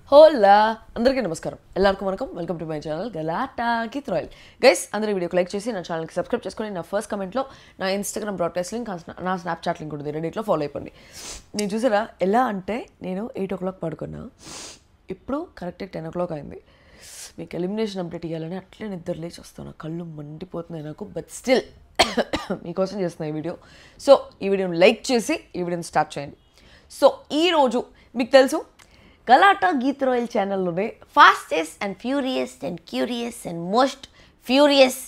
హోలా అందరికీ నమస్కారం ఎల్లరికీ వనకం welcome to my channel Galatta Geetu Royal guys అందరూ వీడియోకి లైక్ చేసి నా ఛానల్కి సబ్స్క్రైబ్ చేసుకొని నా ఫస్ట్ కమెంట్లో నా ఇన్స్టాగ్రామ్ బ్రాడ్కాస్ట్ లింక్ నా స్నాప్చాట్ లింక్ ఉంటుంది రెండిట్లో ఫాలో అయిపోండి. నేను చూసారా ఎలా అంటే నేను 8 o'clock పడుకున్నా, ఇప్పుడు కరెక్ట్గా 10 o'clock అయింది. మీకు ఎలిమినేషన్ అప్డేట్ ఇవ్వాలని అట్లే నిద్ర లేచి వస్తాను, కళ్ళు మండిపోతున్నాయి నాకు. బట్ స్టిల్ మీకోసం చేస్తున్నా ఈ వీడియో. సో ఈ వీడియోని లైక్ చేసి ఈ వీడియోని స్టార్ట్ చేయండి. సో ఈరోజు మీకు తెలుసు గలాటా గీత్ రాయల్ ఛానల్లోనే fastest and furious and curious and most furious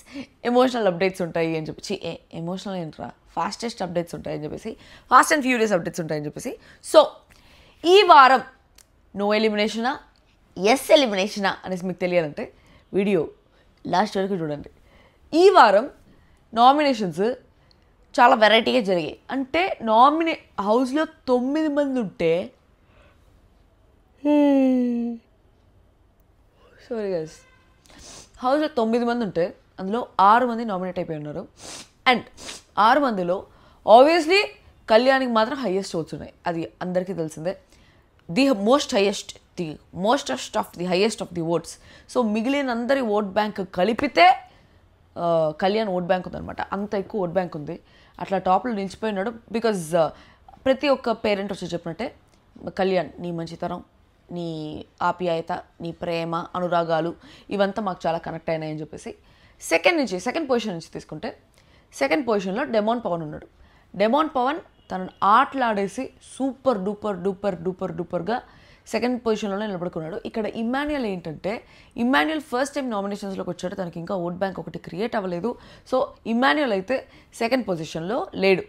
emotional updates ఉంటాయి అని చెప్పేసి ఎమోషనల్ ఏంట్రా ఫాస్టెస్ట్ అప్డేట్స్ ఉంటాయని చెప్పేసి ఫాస్ట్ అండ్ ఫ్యూరియస్ అప్డేట్స్ ఉంటాయని చెప్పేసి. సో ఈ వారం నో ఎలిమినేషనా ఎస్ ఎలిమినేషనా అనేసి మీకు తెలియాలంటే వీడియో లాస్ట్ వరకు చూడండి. ఈ వారం నామినేషన్స్ చాలా వెరైటీగా జరిగాయి. అంటే హౌస్లో 9 మంది ఉంటే సారీ గైస్, హౌస్లో 9 మంది ఉంటే అందులో 6 మంది నామినేట్ అయిపోయి ఉన్నారు. అండ్ 6 మందిలో ఆబ్వియస్లీ కళ్యాణ్కి మాత్రం హైయెస్ట్ ఓట్స్ ఉన్నాయి, అది అందరికీ తెలిసిందే. The mostest of the highest of the votes. So మిగిలిన అందరి ఓట్ బ్యాంక్ కలిపితే కళ్యాణ్ ఓట్ బ్యాంక్ ఉందన్నమాట, అంత ఎక్కువ ఓట్ బ్యాంక్ ఉంది. అట్లా టాప్లో నిలిచిపోయి ఉన్నాడు. బికాజ్ ప్రతి ఒక్క పేరెంట్ వచ్చి చెప్పినట్టే కళ్యాణ్ నీ మంచితనం, నీ ఆప్యాయత, నీ ప్రేమ, అనురాగాలు ఇవంతా మాకు చాలా కనెక్ట్ అయినాయని చెప్పేసి సెకండ్ పొజిషన్ నుంచి తీసుకుంటే సెకండ్ పొజిషన్లో డెమాన్ పవన్ ఉన్నాడు. డెమాన్ పవన్ తనను ఆటలాడేసి సూపర్ డూపర్గా సెకండ్ పొజిషన్లోనే నిలబడుకున్నాడు. ఇక్కడ ఇమ్మాన్యుయల్ ఏంటంటే ఫస్ట్ టైం నామినేషన్స్లోకి వచ్చాడు, తనకి ఇంకా ఓట్ బ్యాంక్ ఒకటి క్రియేట్ అవ్వలేదు. సో ఇమ్మాన్యుయల్ అయితే సెకండ్ పొజిషన్లో లేడు,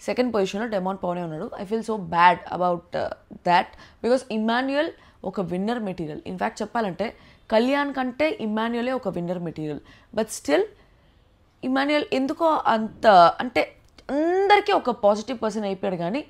సెకండ్ పొజిషన్లో డెమాన్ పవనే ఉన్నాడు. I feel so bad about that because Immanuel ఒక విన్నర్ మెటీరియల్. ఇన్ఫ్యాక్ట్ చెప్పాలంటే కళ్యాణ్ కంటే ఇమ్మాన్యుయలే ఒక winner material. But still Immanuel ఎందుకో అంత అంటే అందరికీ ఒక పాజిటివ్ పర్సన్ అయిపోయాడు, కానీ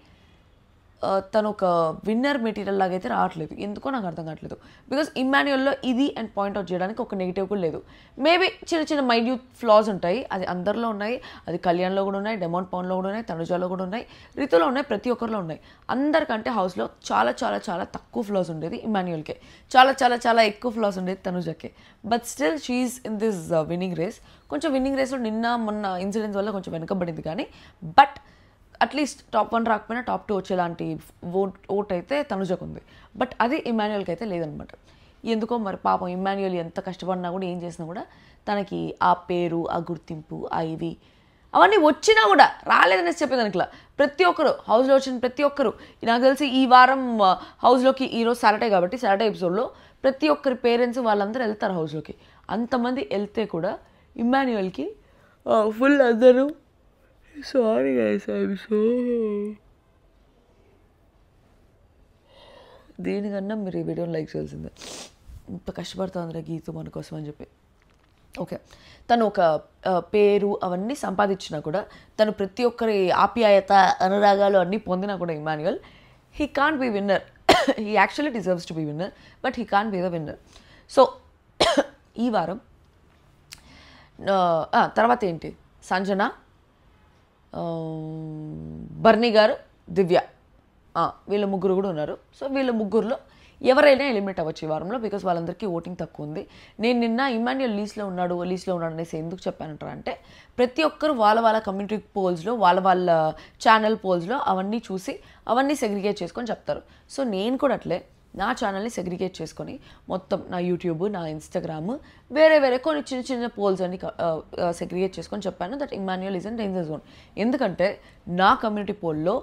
తను ఒక విన్నర్ మెటీరియల్ లాగా అయితే రావట్లేదు. ఎందుకో నాకు అర్థం కావట్లేదు. బికాస్ ఇమ్మాన్యుయల్లో ఇది అండ్ పాయింట్అవుట్ చేయడానికి ఒక నెగిటివ్ కూడా లేదు. మేబీ చిన్న మైన్యూట్ ఫ్లాస్ ఉంటాయి, అది అందరిలో ఉన్నాయి, అది కళ్యాణ్లో కూడా ఉన్నాయి, డెమాన్ పవన్లో కూడా ఉన్నాయి, తనుజాలో కూడా ఉన్నాయి, రితులో ఉన్నాయి, ప్రతి ఒక్కరిలో ఉన్నాయి. అందరికంటే హౌస్లో చాలా తక్కువ ఫ్లాస్ ఉండేది ఇమ్మాన్యుయల్కే, చాలా ఎక్కువ ఫ్లాస్ ఉండేది తనుజాకే. But still she is in this winning race. కొంచెం విన్నింగ్ రేస్లో మొన్న ఇన్సిడెంట్స్ వల్ల కొంచెం వెనుకబడింది, కానీ బట్ అట్లీస్ట్ టాప్ 1 రాకపోయినా టాప్ 2 వచ్చేలాంటి ఓట్ అయితే తనుజకు ఉంది. బట్ అది ఇమ్మాన్యుయల్కి అయితే లేదనమాట. ఎందుకో మరి పాపం ఇమ్మాన్యుయల్ ఎంత కష్టపడినా కూడా ఏం చేసినా కూడా తనకి ఆ పేరు, ఆ గుర్తింపు, ఆ ఇవి అవన్నీ వచ్చినా కూడా రాలేదనేసి చెప్పేదానికిలా ప్రతి ఒక్కరు హౌస్లో వచ్చిన ప్రతి ఒక్కరు, నాకు తెలిసి ఈ వారం హౌస్లోకి ఈరోజు సాటర్డే కాబట్టి సాటర్డే ఎపిసోడ్లో ప్రతి ఒక్కరి పేరెంట్స్ వాళ్ళందరూ వెళ్తారు హౌస్లోకి. అంతమంది వెళ్తే కూడా ఇమ్మాన్యుయల్కి ఫుల్ అందరూ సారీ గైస్ ఐఎమ్ సో దేనికన్నా మీరు ఈ వీడియోని లైక్ చేయాల్సిందే. ఇంత కష్టపడుతుందిరా గీతు మన కోసం అని చెప్పి. ఓకే, తను ఒక పేరు అవన్నీ సంపాదించినా కూడా, తను ప్రతి ఒక్కరి ఆప్యాయత, అనురాగాలు అన్నీ పొందినా కూడా Emmanuel he can't be winner. He actually deserves to be winner, but he can't be the winner. So ఈ వారం తర్వాత ఏంటి, సంజన, బర్నీ గారు, దివ్య, వీళ్ళ ముగ్గురు కూడా ఉన్నారు. సో వీళ్ళ ముగ్గురులో ఎవరైనా ఎలిమినేట్ అవ్వచ్చు ఈ వారంలో, బికాస్ వాళ్ళందరికీ ఓటింగ్ తక్కువ ఉంది. నేను నిన్న ఇమ్మాన్యుయల్ లీస్ట్లో ఉన్నాడు అనేసి ఎందుకు చెప్పానంటారా అంటే ప్రతి ఒక్కరు వాళ్ళ కమ్యూనిటీ పోల్స్లో వాళ్ళ ఛానల్ పోల్స్లో అవన్నీ చూసి అవన్నీ సెగ్రిగేట్ చేసుకొని చెప్తారు. సో నేను కూడా అట్లే నా ఛానల్ని సెగ్రిగేట్ చేసుకొని మొత్తం నా యూట్యూబ్, నా ఇన్స్టాగ్రామ్, వేరే కొన్ని చిన్న పోల్స్ అన్ని సెగ్రిగేట్ చేసుకొని చెప్పాను that Immanuel is in danger zone. ఎందుకంటే నా కమ్యూనిటీ పోల్లో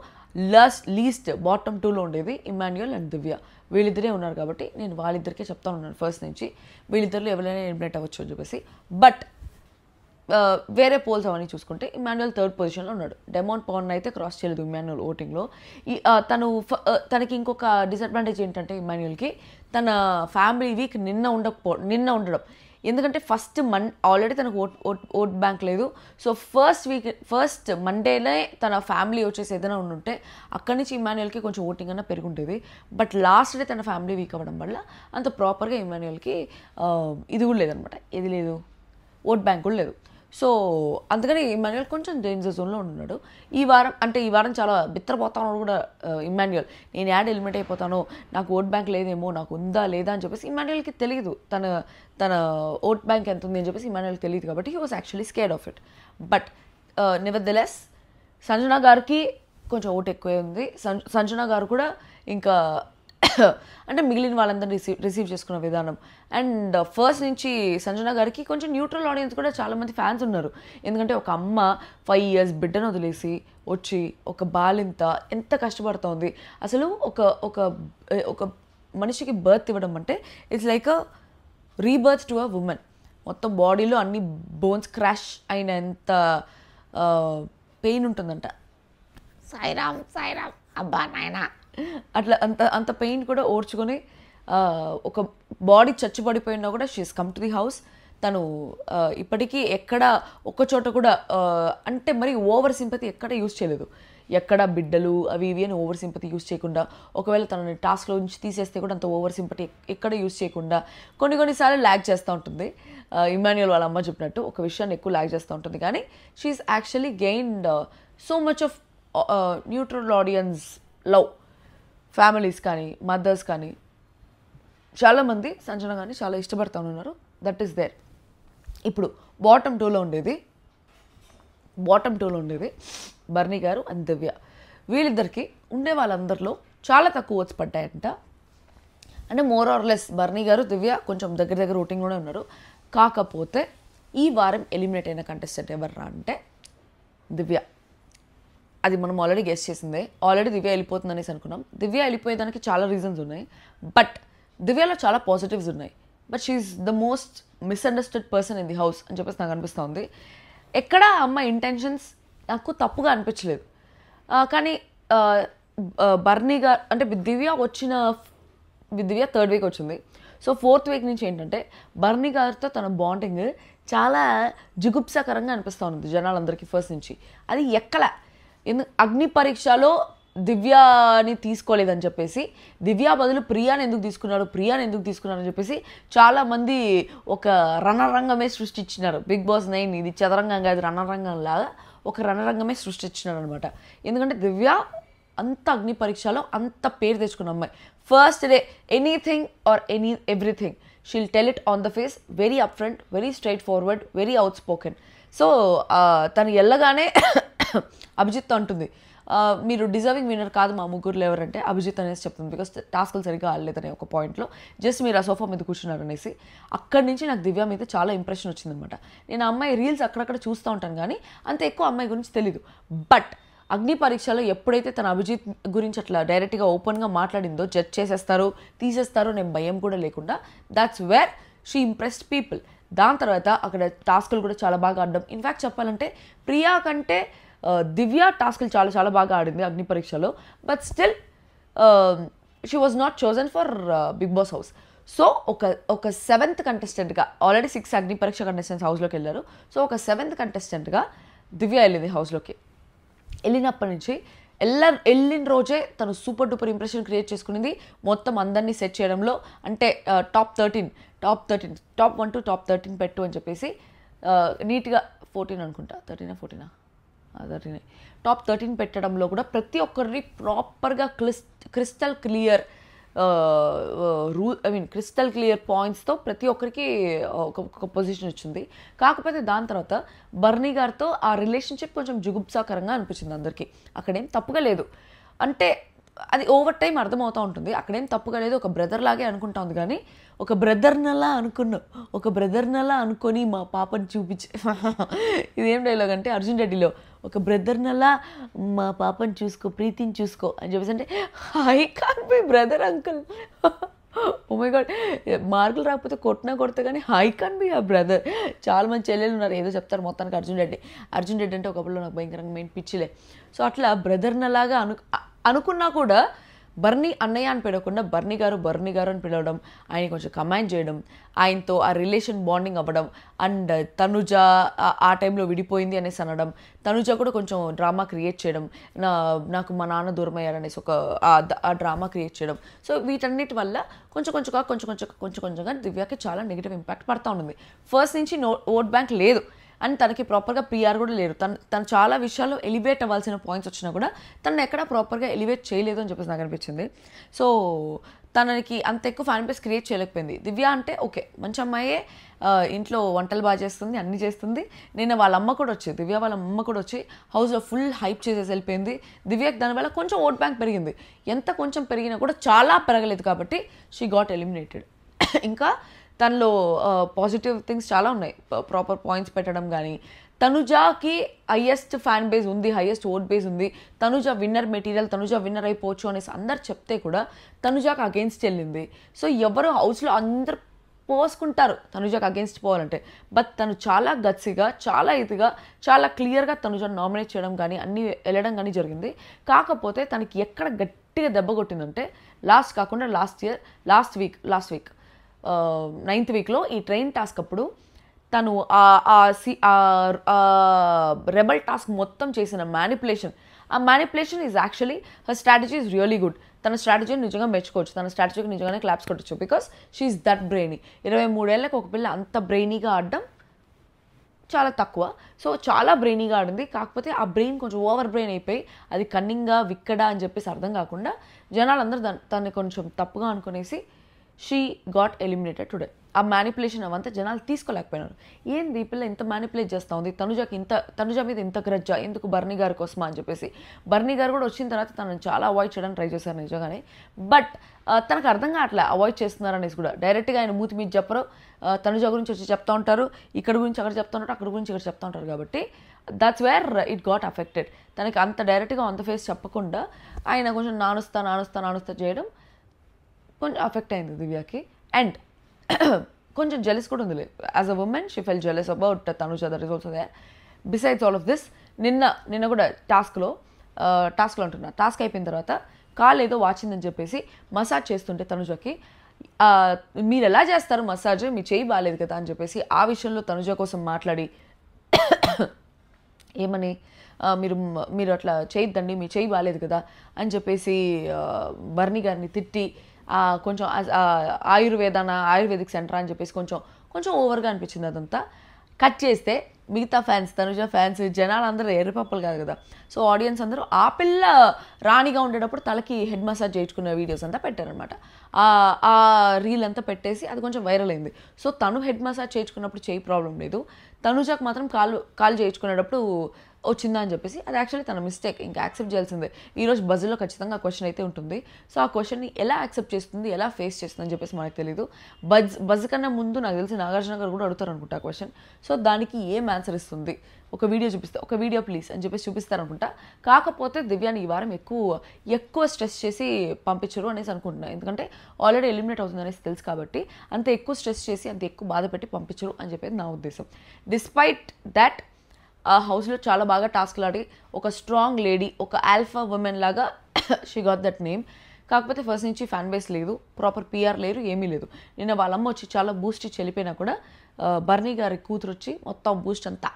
లీస్ట్ బాటమ్ 2లో ఉండేది ఇమ్మాన్యుయల్ అండ్ దివ్య, వీళ్ళిద్దరే ఉన్నారు. కాబట్టి నేను వాళ్ళిద్దరికే చెప్తా ఉన్నాను ఫస్ట్ నుంచి, వీళ్ళిద్దరిలో ఎవరైనా ఎలిమినేట్ అవ్వచ్చు అని చెప్పేసి. బట్ వేరే పోల్స్ అవన్నీ చూసుకుంటే ఇమ్మాన్యుయల్ 3rd పొజిషన్లో ఉన్నాడు. డెమాన్ పవన్ అయితే క్రాస్ చేయలేదు ఇమ్మాన్యుయల్ ఓటింగ్లో. తనకి ఇంకొక డిసడ్వాంటేజ్ ఏంటంటే ఇమ్మాన్యుయల్కి తన ఫ్యామిలీ వీక్ నిన్న ఉండడం. ఎందుకంటే ఆల్రెడీ తనకు ఓట్ బ్యాంక్ లేదు. సో ఫస్ట్ మండేనే తన ఫ్యామిలీ వచ్చేసి ఏదైనా ఉండుంటే అక్కడి నుంచి ఇమ్మాన్యుయల్కి కొంచెం ఓటింగ్ అన్నా పెరుగుంటుంది. బట్ లాస్ట్ డే తన ఫ్యామిలీ వీక్ అవ్వడం వల్ల అంత ప్రాపర్గా ఇమ్మాన్యుయల్కి ఇది కూడా లేదనమాట, ఏది లేదు, ఓట్ బ్యాంక్ కూడా లేదు. సో అందుకని ఇమాన్యుయల్ కొంచెం డేంజర్ జోన్లో ఉన్నాడు. ఈ వారం చాలా బిత్తరపోతా ఉన్నాడు కూడా ఇమాన్యుయల్. నేను యాడ్ ఎలిమినేట్ అయిపోతాను, నాకు ఓట్ బ్యాంక్ లేదేమో, నాకు ఉందా లేదా అని చెప్పేసి ఇమాన్యుయల్కి తెలియదు. తన ఓట్ బ్యాంక్ ఎంత ఉంది అని చెప్పేసి ఇమాన్యుయల్కి తెలియదు కాబట్టి he was actually scared of it. But nevertheless Sanjana గారికి కొంచెం ఓట్ ఎక్కువే ఉంది. సంజన గారు కూడా ఇంకా అంటే మిగిలిన వాళ్ళందరినీ రిసీవ్ చేసుకున్న విధానం అండ్ ఫస్ట్ నుంచి సంజన గారికి కొంచెం న్యూట్రల్ ఆడియన్స్ కూడా చాలామంది ఫ్యాన్స్ ఉన్నారు. ఎందుకంటే ఒక అమ్మ 5 years బిడ్డను వదిలేసి వచ్చి ఒక బాలింత ఎంత కష్టపడుతోంది. అసలు ఒక మనిషికి బర్త్ ఇవ్వడం అంటే it's like a rebirth to a women. మొత్తం బాడీలో అన్ని బోన్స్ క్రాష్ అయినంత పెయిన్ ఉంటుందంట. సాయిరామ్ అబ్బా నాయనా అట్లా అంత పెయిన్ కూడా ఓర్చుకొని ఒక బాడీ చచ్చిపడిపోయినా కూడా she's come to the house. తను ఇప్పటికీ ఎక్కడ ఒక్క చోట కూడా అంటే మరి ఓవర్ సింపతి ఎక్కడ యూజ్ చేయలేదు. ఎక్కడ బిడ్డలు అవి ఇవి అని ఓవర్ సింపతి యూజ్ చేయకుండా, ఒకవేళ తనని టాస్క్లో నుంచి తీసేస్తే కూడా అంత ఓవర్ సింపతి ఎక్కడ యూజ్ చేయకుండా కొన్నిసార్లు ల్యాగ్ చేస్తూ ఉంటుంది. ఇమాన్యుయల్ వాళ్ళ అమ్మ చెప్పినట్టు ఒక విషయాన్ని ఎక్కువ ల్యాగ్ చేస్తూ ఉంటుంది. కానీ she's actually gained so much of neutral audience love. Families కానీ మదర్స్ కానీ చాలామంది సంజన కానీ చాలా ఇష్టపడుతూ ఉన్నారు. That is there. ఇప్పుడు బాటమ్ టూలో ఉండేది బర్నీ గారు అండ్ దివ్య. వీళ్ళిద్దరికి ఉండే వాళ్ళందరిలో చాలా తక్కువ ఓట్స్ పడ్డాయంట. అంటే మోర్ ఆర్ లెస్ బర్నీ గారు దివ్య కొంచెం దగ్గర ఓటింగ్లోనే ఉన్నారు. కాకపోతే ఈ వారం ఎలిమినేట్ అయిన కంటెస్టెంట్ ఎవర్రా అంటే దివ్య. అది మనం ఆల్రెడీ గెస్ చేసిందే. ఆల్రెడీ దివ్య వెళ్ళిపోతుంది అనేసి అనుకున్నాం. దివ్య వెళ్ళిపోయేదానికి చాలా రీజన్స్ ఉన్నాయి. బట్ దివ్యలో చాలా పాజిటివ్స్ ఉన్నాయి. But she's the most misunderstood person in the house అని చెప్పేసి నాకు అనిపిస్తుంది. ఎక్కడ అమ్మ ఇంటెన్షన్స్ నాకు తప్పుగా అనిపించలేదు. కానీ బర్నీ గారు అంటే దివ్య 3rd week వచ్చింది. సో 4th week నుంచి ఏంటంటే బర్నీ గారితో తన బాండింగ్ చాలా జుగుప్సాకరంగా అనిపిస్తూ ఉంది జనాలందరికీ ఫస్ట్ నుంచి. అది అగ్ని పరీక్షలో దివ్యాని తీసుకోలేదని చెప్పేసి, దివ్య బదులు ప్రియాని ఎందుకు తీసుకున్నారని చెప్పేసి చాలామంది ఒక రణరంగమే సృష్టించినారు. బిగ్ బాస్ 9 ఇది చదరంగం కాదు, రణరంగం లాగా ఒక రణరంగమే సృష్టించినారు అనమాట. ఎందుకంటే దివ్య అంత అగ్ని పరీక్షలో అంత పేరు తెచ్చుకున్న అమ్మాయి. First day anything or everything she'll tell it on the face, very up front, very straight forward, very out spoken. So తను వెళ్ళగానే అభిజిత్ అంటుంది, మీరు డిజర్వింగ్ విన్నర్ కాదు మా ముగ్గురులో ఎవరంటే అభిజిత్ అనేసి చెప్తుంది. బికాస్ టాస్క్లు సరిగ్గా ఆడలేదనే ఒక పాయింట్లో జస్ట్ మీరు ఆ సోఫా మీద కూర్చున్నారు అనేసి. అక్కడి నుంచి నాకు దివ్య మీద చాలా ఇంప్రెషన్ వచ్చిందనమాట. నేను ఆ అమ్మాయి రీల్స్ అక్కడక్కడ చూస్తూ ఉంటాను కానీ అంత ఎక్కువ అమ్మాయి గురించి తెలీదు. బట్ అగ్ని పరీక్షలో ఎప్పుడైతే తన అభిజిత్ గురించి అట్లా డైరెక్ట్గా ఓపెన్గా మాట్లాడిందో, జడ్జ్ చేసేస్తారు తీసేస్తారు నేను భయం కూడా లేకుండా, that's where she impressed people. దాని తర్వాత అక్కడ టాస్క్లు కూడా చాలా బాగా ఆడడం. ఇన్ఫ్యాక్ట్ చెప్పాలంటే ప్రియా కంటే దివ్య టాస్క్లు చాలా బాగా ఆడింది అగ్ని పరీక్షలో. But still she was not chosen for Bigg Boss house. So ఒక 7th కంటెస్టెంట్గా, ఆల్రెడీ 6 అగ్ని పరీక్ష కంటెస్టెంట్స్ హౌస్లోకి వెళ్ళారు. సో ఒక 7th కంటెస్టెంట్గా దివ్య వెళ్ళింది హౌస్లోకి. వెళ్ళినప్పటి నుంచి వెళ్ళిన రోజే తను సూపర్ డూపర్ ఇంప్రెషన్ క్రియేట్ చేసుకునింది. మొత్తం అందరినీ సెట్ చేయడంలో అంటే టాప్ 1 to top 13 పెట్టు అని చెప్పేసి నీట్గా 14 అనుకుంటా, 13 టాప్ 13 పెట్టడంలో కూడా ప్రతి ఒక్కరిని ప్రాపర్గా క్రిస్టల్ క్లియర్ క్రిస్టల్ క్లియర్ పాయింట్స్తో ప్రతి ఒక్కరికి ఒక పొజిషన్ వచ్చింది. కాకపోతే దాని తర్వాత బర్నీ గారితో ఆ రిలేషన్షిప్ కొంచెం జుగుప్సాకరంగా అనిపించింది అందరికీ. అక్కడేం తప్పుగా లేదు, అంటే అది ఓవర్ టైం అర్థమవుతూ ఉంటుంది. అక్కడేం తప్పుగా లేదు, ఒక బ్రదర్ లాగే అనుకుంటా ఉంది. కానీ ఒక బ్రదర్నలా అనుకొని మా పాపని చూపించి ఇదేం డైలాగ్ అంటే అర్జున్ రెడ్డిలో ఒక బ్రదర్నలా మా పాపని చూసుకో, ప్రీతిని చూసుకో అని చెప్పేసి అంటే I can be brother uncle. Oh my god, మార్కులు రాకపోతే కొడితే కానీ I can be a brother. చాలా మంది చెల్లెలు ఉన్నారు, ఏదో చెప్తారు మొత్తానికి అర్జున్ రెడ్డి అంటే ఒకప్పుడు నాకు భయంకరంగా మెయిన్ పిచ్చిలే. సో అట్లా బ్రదర్నలాగా అనుకున్నా కూడా బర్నీ అన్నయ్య అని పిలవకుండా బర్నీ గారు అని పిలవడం, ఆయన కొంచెం కమాండ్ చేయడం, ఆయనతో ఆ రిలేషన్ బాండింగ్ అవ్వడం. అండ్ తనుజ ఆ టైంలో విడిపోయింది అనేసి అనడం, తనుజ కూడా కొంచెం డ్రామా క్రియేట్ చేయడం, నాకు మా నాన్న దూరం అయ్యారనేసి ఆ డ్రామా క్రియేట్ చేయడం. సో వీటన్నిటి వల్ల కొంచెంగా దివ్యకి చాలా నెగిటివ్ ఇంపాక్ట్ పడుతూ ఉంటుంది. ఫస్ట్ నుంచి ఓట్ బ్యాంక్ లేదు, అండ్ తనకి ప్రాపర్గా పిఆర్ కూడా లేరు. తను చాలా విషయాల్లో ఎలివేట్ అవ్వాల్సిన పాయింట్స్ వచ్చినా కూడా తను ఎక్కడ ప్రాపర్గా ఎలివేట్ చేయలేదు అని చెప్పేసి నాకు అనిపించింది. సో తనకి అంత ఎక్కువ ఫ్యాన్ బేస్ క్రియేట్ చేయలేకపోయింది. దివ్య అంటే ఓకే మంచి అమ్మాయే, ఇంట్లో వంటలు బాగా చేస్తుంది, అన్నీ చేస్తుంది. నేను వాళ్ళ అమ్మ కూడా వచ్చి దివ్య వాళ్ళ అమ్మ కూడా వచ్చి హౌస్లో ఫుల్ హైప్ చేసేసి వెళ్ళిపోయింది. దివ్యకి దానివల్ల కొంచెం ఓట్ బ్యాంక్ పెరిగింది. ఎంత కొంచెం పెరిగినా కూడా చాలా పెరగలేదు కాబట్టి షీ గాట్ ఎలిమినేటెడ్. ఇంకా తనలో పాజిటివ్ థింగ్స్ చాలా ఉన్నాయి. ప్రాపర్ పాయింట్స్ పెట్టడం కానీ, తనుజాకి హైయెస్ట్ ఫ్యాన్ బేస్ ఉంది, హైయెస్ట్ ఓట్ బేస్ ఉంది, Tanuja winner material, Tanuja winner అయిపోవచ్చు అనేసి అందరు చెప్తే కూడా తనుజాకి అగేన్స్ట్ వెళ్ళింది. సో ఎవరు హౌస్లో అందరు పోసుకుంటారు తనుజాకి అగేన్స్ట్ పోవాలంటే, బట్ తను చాలా గట్సిగా, చాలా ఇదిగా, చాలా క్లియర్గా తనుజాను నామినేట్ చేయడం కానీ అన్నీ వెళ్ళడం కానీ జరిగింది. కాకపోతే తనకి ఎక్కడ గట్టిగా దెబ్బ కొట్టిందంటే లాస్ట్ వీక్ 9th వీక్లో ఈ ట్రైన్ టాస్క్ అప్పుడు తను రెబల్ టాస్క్ మొత్తం చేసిన manipulation is actually her strategy is really good. తన స్ట్రాటజీని నిజంగా మెచ్చుకోవచ్చు, తన స్ట్రాటజీకి నిజంగానే క్లాప్స్ కొట్టచ్చు. Because she is that brainy. 23 ఏళ్ళకి ఒక పిల్ల అంత బ్రెయినీగా ఆడడం చాలా తక్కువ. సో చాలా బ్రెయినీగా ఆడింది. కాకపోతే ఆ బ్రెయిన్ కొంచెం ఓవర్ బ్రెయిన్ అయిపోయి అది కన్నింగ్గా విక్కడా అని చెప్పేసి అర్థం కాకుండా జనాలందరూ తనని కొంచెం తప్పుగా అనుకునేసి షీ గాట్ ఎలిమినేటెడ్ టుడే. ఆ మ్యానిపులేషన్ అవంతా జనాలు తీసుకోలేకపోయినారు. ఏంది ఈ పిల్ల ఇంత మ్యానిపులేట్ చేస్తూ ఉంది, తనుజ మీద ఇంత గ్రజ్జ ఎందుకు, బర్నీ గారి కోసమా అని చెప్పేసి. బర్నీ గారు కూడా వచ్చిన తర్వాత తనని చాలా అవాయిడ్ చేయడానికి ట్రై చేశారు నిజంగానే. బట్ తనకు అర్థం కావట్లే అవాయిడ్ చేస్తున్నారు అనేసి కూడా. డైరెక్ట్గా ఆయన మూతి మీద చెప్పరు, తనుజ గురించి వచ్చి చెప్తూ ఉంటారు, ఇక్కడ గురించి అక్కడ చెప్తూ ఉంటారు, అక్కడ గురించి ఇక్కడ చెప్తూ ఉంటారు. కాబట్టి that's where it got affected. తనకి అంత డైరెక్ట్గా ఆన్ ద ఫేస్ చెప్పకుండా ఆయన కొంచెం నానుస్తా చేయడం కొంచెం అఫెక్ట్ అయింది దివ్యకి. అండ్ కొంచెం జెలస్ కూడా ఉంది. As a woman she fell jealous about Tanuja, that is also there. Besides all of this నిన్న కూడా టాస్క్లో అంటున్నా, టాస్క్ అయిపోయిన తర్వాత కాలు ఏదో వాచిందని చెప్పేసి మసాజ్ చేస్తుంటే తనుజకి, మీరు ఎలా చేస్తారు మసాజ్, మీ చేయి బాగాలేదు కదా అని చెప్పేసి ఆ విషయంలో తనుజ కోసం మాట్లాడి ఏమని మీరు అట్లా చేయొద్దండి, మీ చేయి బాగాలేదు కదా అని చెప్పేసి బర్నీ గారిని తిట్టి కొంచెం ఆయుర్వేదిక్ సెంటర్ అని చెప్పేసి కొంచెం ఓవర్గా అనిపించింది అదంతా. కట్ చేస్తే మిగతా ఫ్యాన్స్, తనుజ ఫ్యాన్స్, జనాలు అందరూ ఎర్రపప్పలు కాదు కదా. సో ఆడియన్స్ అందరూ ఆ పిల్ల రాణిగా ఉండేటప్పుడు తలకి హెడ్ మసాజ్ చేయించుకునే వీడియోస్ అంతా పెట్టారనమాట. ఆ రీల్ అంతా పెట్టేసి అది కొంచెం వైరల్ అయింది. సో తను హెడ్ మసాజ్ చేయించుకున్నప్పుడు చేయి ప్రాబ్లం లేదు, తనుజకు మాత్రం కాలు చేయించుకునేటప్పుడు వచ్చిందా అని చెప్పేసి అది యాక్చువల్లీ తన మిస్టేక్, ఇంకా యాక్సెప్ట్ చేయాల్సిందే. ఈరోజు బజ్లో ఖచ్చితంగా ఆ క్వశ్చన్ అయితే ఉంటుంది. సో ఆ క్వశ్చన్ని ఎలా యాక్సెప్ట్ చేస్తుంది, ఎలా ఫేస్ చేస్తుంది అని చెప్పేసి మనకు తెలియదు. బజ్ కన్నా ముందు నాకు తెలిసి నాగార్జున గారు కూడా అడుగుతారు అనుకుంటా ఆ క్వశ్చన్. సో దానికి ఏం ఆన్సర్ ఇస్తుంది, ఒక వీడియో ప్లీజ్ అని చెప్పేసి చూపిస్తారనుకుంటా. కాకపోతే దివ్యాని ఈ వారం ఎక్కువ స్ట్రెస్ చేసి పంపించరు అనేసి అనుకుంటున్నాను. ఎందుకంటే ఆల్రెడీ ఎలిమినేట్ అవుతుంది అనేసి తెలుసు కాబట్టి అంత ఎక్కువ స్ట్రెస్ చేసి అంత ఎక్కువ బాధ పెట్టి పంపించరు అని చెప్పేది నా ఉద్దేశం. డిస్పైట్ దాట్ ఆ హౌస్లో చాలా బాగా టాస్క్లు ఆడి ఒక స్ట్రాంగ్ లేడీ, ఒక ఆల్ఫా ఉమెన్ లాగా షీ గాట్ దట్ నేమ్. కాకపోతే ఫస్ట్ నుంచి ఫ్యాన్ బేస్ లేదు, ప్రాపర్ పిఆర్ లేరు, ఏమీ లేదు. నిన్న వాళ్ళమ్మ వచ్చి చాలా బూస్ట్ ఇచ్చి వెళ్ళిపోయినా కూడా బర్నీ గారి కూతురు వచ్చి మొత్తం బూస్ట్ అంతా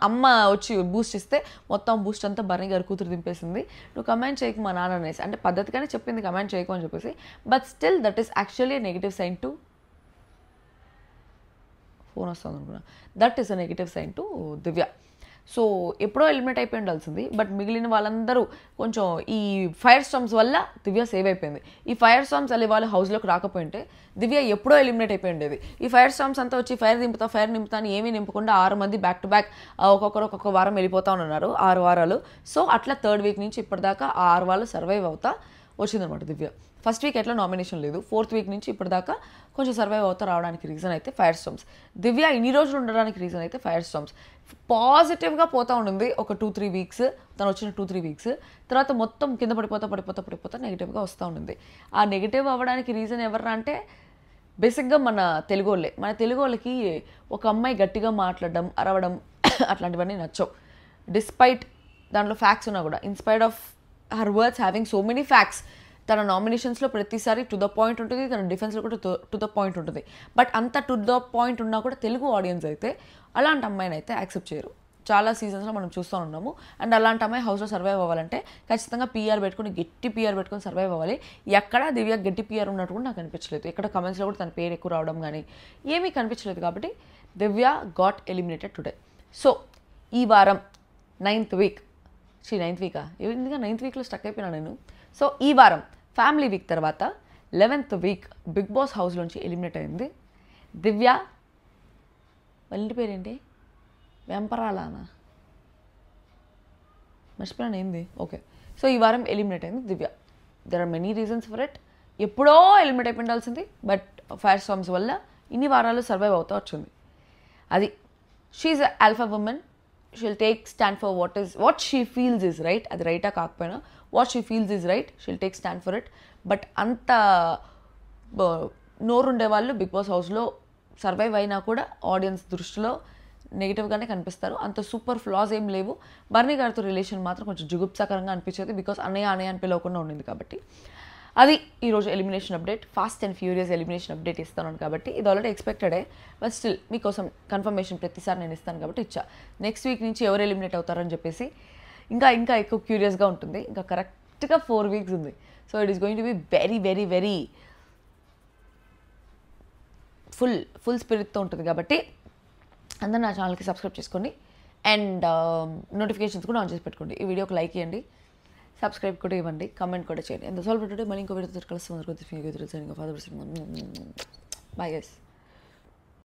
అమ్మ వచ్చి బూస్ట్ ఇస్తే మొత్తం బూస్ట్ అంతా బర్నీ గారి కూతురు దింపేసింది. నువ్వు కమెంట్ చేయకు మా నాన్న అనేసి, అంటే పద్ధతిగానే చెప్పింది కమెంట్ చేయకు అని చెప్పేసి. But still that is actually negative sign to phone వస్తుంది అనుకున్నా. That is a negative sign to Divya. So ఎప్పుడో ఎలిమినేట్ అయిపోయి ఉండాల్సింది. బట్ మిగిలిన వాళ్ళందరూ కొంచెం ఈ ఫైర్ స్టార్మ్స్ వల్ల దివ్య సేవ్ అయిపోయింది. ఈ ఫైర్ స్టార్మ్స్ అలా వాళ్ళు హౌస్లోకి రాకపోయింటే దివ్య ఎప్పుడో ఎలిమినేట్ అయిపోయి ఉండేది. ఈ ఫైర్ స్టార్మ్స్ అంతా వచ్చి ఫైర్ నింపుతా అని ఏమీ నింపకుండా 6 మంది బ్యాక్ టు బ్యాక్ ఒక్కొక్క వారం వెళ్ళిపోతా ఉన్నారు, 6 వారాలు. సో అట్లా 3rd వీక్ నుంచి ఇప్పటిదాకా 6 వాళ్ళు సర్వైవ్ అవుతా వచ్చిందనమాట దివ్య. ఫస్ట్ వీక్ ఎట్లా నామినేషన్ లేదు, 4th వీక్ నుంచి ఇప్పటిదాకా కొంచెం సర్వైవ్ అవుతా రావడానికి రీజన్ అయితే ఫైర్ స్టార్మ్స్. దివ్య ఇన్ని రోజులు ఉండడానికి రీజన్ అయితే ఫైర్ స్టార్మ్స్. పాజిటివ్గా పోతూ ఉండింది ఒక 2-3 వీక్స్, తను వచ్చిన 2-3 వీక్స్ తర్వాత మొత్తం కింద పడిపోతా నెగిటివ్గా వస్తూ ఉండింది. ఆ నెగిటివ్ అవ్వడానికి రీజన్ ఎవరా అంటే బేసిక్గా మన తెలుగు వాళ్ళకి ఒక అమ్మాయి గట్టిగా మాట్లాడడం, అరవడం అట్లాంటివన్నీ నచ్చవు. డిస్పైట్ దాంట్లో ఫ్యాక్ట్స్ ఉన్నా కూడా, inspired of her words having so many facts, తన నామినేషన్స్లో ప్రతిసారి టు ద పాయింట్ ఉంటుంది, తన డిఫెన్స్లో కూడా టు ద పాయింట్ ఉంటుంది. బట్ అంత టు ద పాయింట్ ఉన్నా కూడా తెలుగు ఆడియన్స్ అయితే అలాంటి అమ్మాయిని అయితే యాక్సెప్ట్ చేయరు. చాలా సీజన్స్లో మనం చూస్తూ ఉన్నాము. అండ్ అలాంటి అమ్మాయి హౌస్లో సర్వైవ్ అవ్వాలంటే ఖచ్చితంగా గట్టి పిఆర్ పెట్టుకుని సర్వైవ్ అవ్వాలి. ఎక్కడ దివ్య గట్టి పిఆర్ ఉన్నట్టు కూడా నాకు కనిపించలేదు. ఎక్కడ కమెంట్స్లో కూడా తన పేరు ఎక్కువ రావడం కానీ ఏమీ కనిపించలేదు. కాబట్టి దివ్య గాట్ ఎలిమినేటెడ్ టుడే. సో ఈ వారం 9th వీక్, 9th వీకా, ఎందుకంటే 9th వీక్లో స్టక్ అయిపోయినా నేను. సో ఈ వారం ఫ్యామిలీ వీక్ తర్వాత 11th వీక్ బిగ్ బాస్ హౌస్లోంచి ఎలిమినేట్ అయింది దివ్య. వాళ్ళ ఇంటి పేరేంటి? వెంపరాలానా? మర్చిపోయాను ఏంది. ఓకే, సో ఈ వారం ఎలిమినేట్ అయింది Divya. There are many reasons for it. ఎప్పుడో ఎలిమినేట్ అయిపోయి ఉండాల్సింది, బట్ ఫైర్ స్టార్మ్స్ వల్ల ఇన్ని వారాలు సర్వైవ్ అవుతూ వచ్చింది. అది she's a alpha woman. She'll take stand for what she feels is right. అది రైటా కాకపోయినా what she feels is right, she'll take stand for it. But అంత నోరుండే వాళ్ళు బిగ్ బాస్ హౌస్లో సర్వైవ్ అయినా కూడా ఆడియన్స్ దృష్టిలో నెగిటివ్గానే కనిపిస్తారు. అంత సూపర్ ఫ్లాస్ ఏం లేవు. బర్నీ గారితో రిలేషన్ మాత్రం కొంచెం జుగుప్సాకరంగా అనిపించేది, బికాస్ అన్నయ్య అని పిలవకుండా ఉండింది కాబట్టి. అది ఈరోజు elimination update. Fast and furious elimination update ఇస్తాను కాబట్టి ఇది ఆల్రెడీ ఎక్స్పెక్టెడే, బట్ స్టిల్ మీకోసం కన్ఫర్మేషన్ ప్రతిసారి నేను ఇస్తాను కాబట్టి ఇచ్చా. నెక్స్ట్ వీక్ నుంచి ఎవరు ఎలిమినేట్ అవుతారని చెప్పేసి ఇంకా ఎక్కువ క్యూరియస్గా ఉంటుంది. ఇంకా కరెక్ట్గా 4 వీక్స్ ఉంది. So it is going to be very very very full స్పిరిట్తో ఉంటుంది కాబట్టి అందరూ నా ఛానల్కి సబ్స్క్రైబ్ చేసుకోండి అండ్ నోటిఫికేషన్స్ కూడా ఆన్ చేసి పెట్టుకోండి. ఈ వీడియోకి లైక్ ఇవ్వండి, సబ్స్క్రైబ్ కూడా ఇవ్వండి, కమెంట్ కూడా చేయండి. ఎంత సాల్వ్ పెట్టుకుంటే మళ్ళీ ఇంకో వీడియో కలుస్తాం. Bye guys.